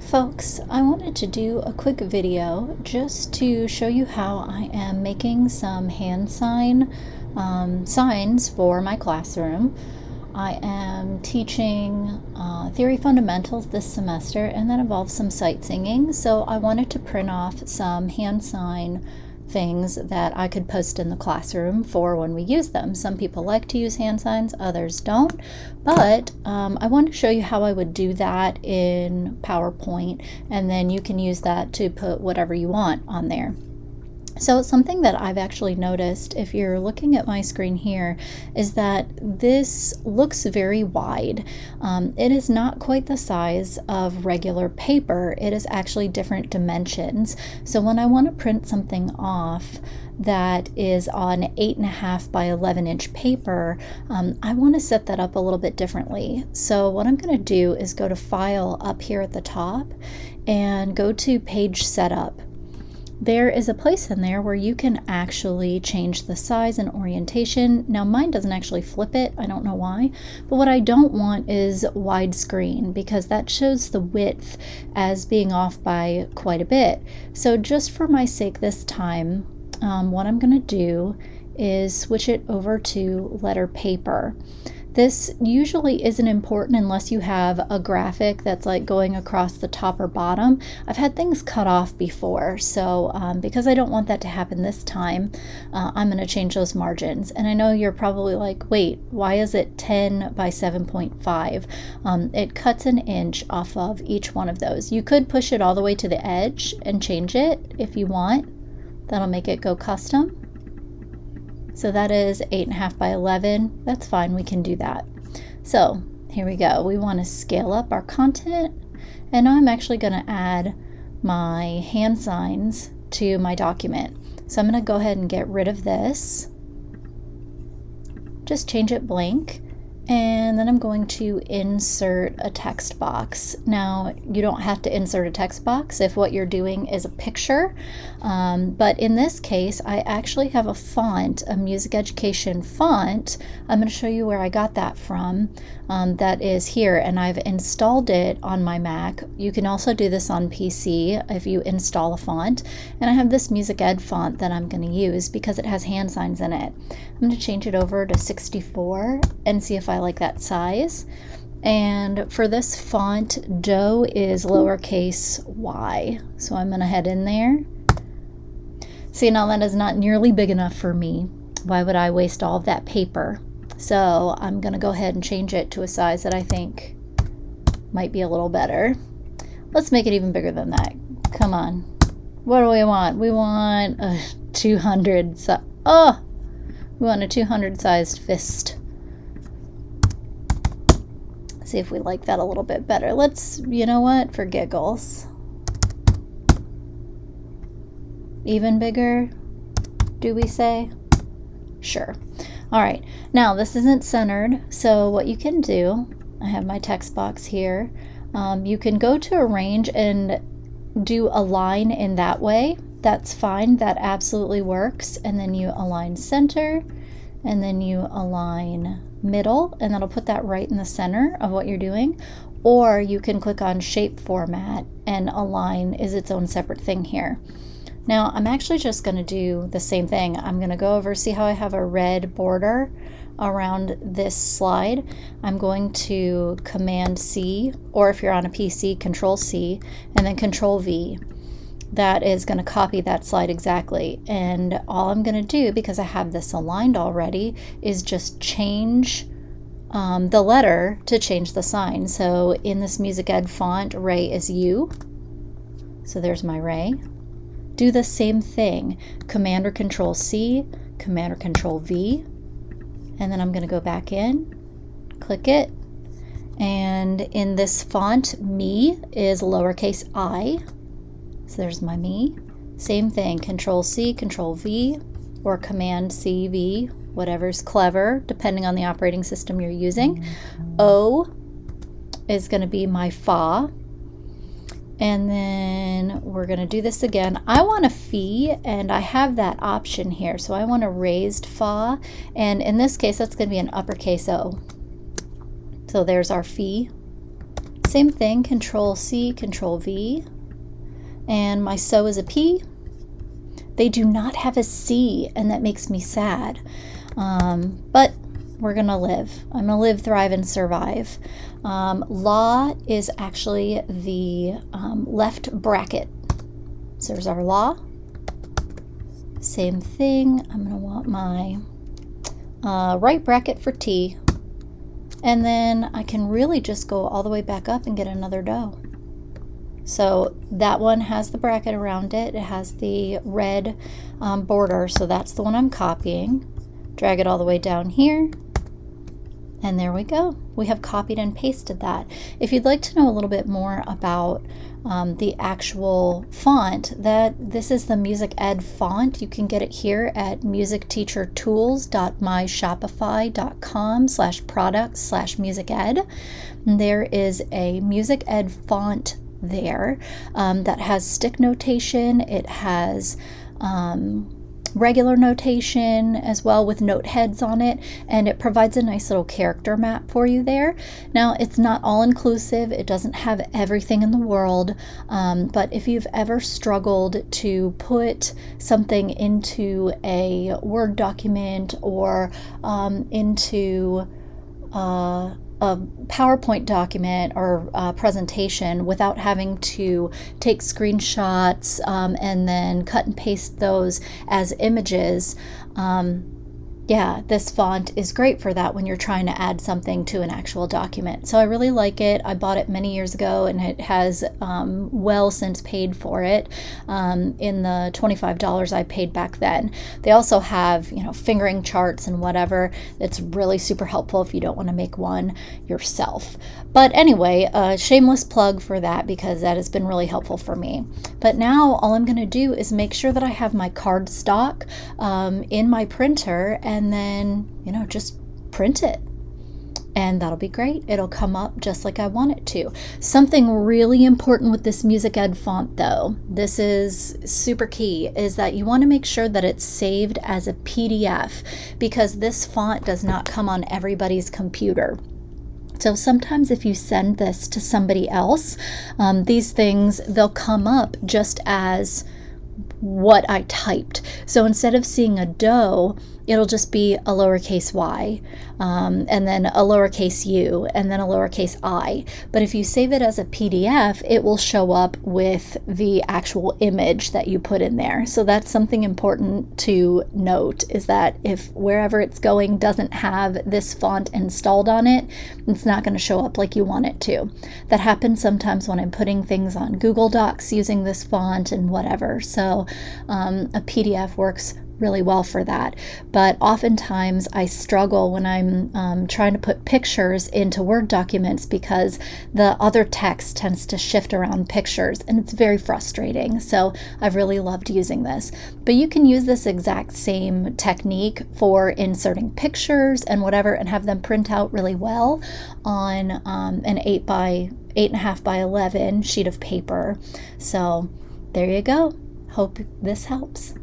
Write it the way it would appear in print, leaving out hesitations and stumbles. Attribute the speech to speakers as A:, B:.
A: Folks, I wanted to do a quick video just to show you how I am making some signs for my classroom. I am teaching theory fundamentals this semester, and that involves some sight singing, so I wanted to print off some hand sign things that I could post in the classroom for when we use them. Some people like to use hand signs, others don't, but I want to show you how I would do that in PowerPoint, and then you can use that to put whatever you want on there. So something that I've actually noticed, if you're looking at my screen here, is that this looks very wide. It is not quite the size of regular paper. It is actually different dimensions. So when I want to print something off that is on 8.5 by 11 inch paper, I want to set that up a little bit differently. So what I'm going to do is go to File up here at the top and go to Page Setup. There is a place in there where you can actually change the size and orientation. Now mine doesn't actually flip it, I don't know why, but what I don't want is widescreen because that shows the width as being off by quite a bit. So just for my sake this time, what I'm going to do is switch it over to letter paper. This usually isn't important unless you have a graphic that's like going across the top or bottom. I've had things cut off before, so because I don't want that to happen this time, I'm going to change those margins. And I know you're probably like, wait, why is it 10 by 7.5? It cuts an inch off of each one of those. You could push it all the way to the edge and change it if you want. That'll make it go custom. So that is 8.5 by 11. That's fine, we can do that. So here we go. We want to scale up our content, and now I'm actually going to add my hand signs to my document. So I'm going to go ahead and get rid of this. Just change it blank. And then I'm going to insert a text box. Now, you don't have to insert a text box if what you're doing is a picture, but in this case, I actually have a font, a music education font. I'm going to show you where I got that from. That is here, and I've installed it on my Mac. You can also do this on PC if you install a font, and I have this music ed font that I'm going to use because it has hand signs in it. I'm going to change it over to 64 and see if I like that size. And for this font, Doe is lowercase y. So I'm going to head in there. See, now that is not nearly big enough for me. Why would I waste all of that paper? So I'm going to go ahead and change it to a size that I think might be a little better. Let's make it even bigger than that. Come on. What do we want? We want a 200. We want a 200 sized fist. See if we like that a little bit better. Let's, you know what, for giggles. Even bigger, do we say? Sure. All right, now this isn't centered, so what you can do, I have my text box here. You can go to arrange and do a line in that way. That's fine, that absolutely works. And then you align center, and then you align middle, and that'll put that right in the center of what you're doing. Or you can click on shape format, and align is its own separate thing here. Now I'm actually just going to do the same thing. I'm going to go over, see how I have a red border around this slide. I'm going to Command C, or if you're on a PC, Control C, and then Control V. That is going to copy that slide exactly. And all I'm going to do, because I have this aligned already, is just change the letter to change the sign. So in this music ed font, Ray is U. So there's my Ray. Do the same thing. Command or Control C, Command or Control V. And then I'm going to go back in, click it. And in this font, me is lowercase I. So there's my me. Same thing, Control C, Control V, or Command C, V, whatever's clever, depending on the operating system you're using. O is going to be my fa. And then we're going to do this again. I want a phi, and I have that option here. So I want a raised fa, and in this case, that's going to be an uppercase O. So there's our phi. Same thing, Control C, Control V. And my so is a P. They do not have a C, and that makes me sad. But we're going to live. I'm going to live, thrive, and survive. Law is actually the left bracket. So there's our law. Same thing. I'm going to want my right bracket for T. And then I can really just go all the way back up and get another dough. So that one has the bracket around it. It has the red border, so that's the one I'm copying. Drag it all the way down here. And there we go. We have copied and pasted that. If you'd like to know a little bit more about the actual font, this is the Music Ed font. You can get it here at musicteachertools.myshopify.com/products/musiced. There is a Music Ed font there that has stick notation. It has regular notation as well with note heads on it, and it provides a nice little character map for you there. Now, it's not all inclusive. It doesn't have everything in the world, but if you've ever struggled to put something into a Word document or into a PowerPoint document or presentation without having to take screenshots and then cut and paste those as images, yeah, this font is great for that when you're trying to add something to an actual document. So I really like it. I bought it many years ago, and it has well since paid for it in the $25 I paid back then. They also have, fingering charts and whatever. It's really super helpful if you don't want to make one yourself. But anyway, a shameless plug for that because that has been really helpful for me. But now all I'm going to do is make sure that I have my card stock in my printer, and then, just print it. And that'll be great. It'll come up just like I want it to. Something really important with this Music Ed font, though, this is super key, is that you want to make sure that it's saved as a PDF, because this font does not come on everybody's computer. So sometimes if you send this to somebody else, these things, they'll come up just as what I typed. So instead of seeing a dough, it'll just be a lowercase y, and then a lowercase u, and then a lowercase I. But if you save it as a PDF, it will show up with the actual image that you put in there. So that's something important to note, is that if wherever it's going doesn't have this font installed on it, it's not going to show up like you want it to. That happens sometimes when I'm putting things on Google Docs using this font and whatever. So a PDF works really well for that. But oftentimes I struggle when I'm trying to put pictures into Word documents because the other text tends to shift around pictures, and it's very frustrating. So I've really loved using this. But you can use this exact same technique for inserting pictures and whatever, and have them print out really well on an 8.5 by 11 sheet of paper. So there you go. Hope this helps.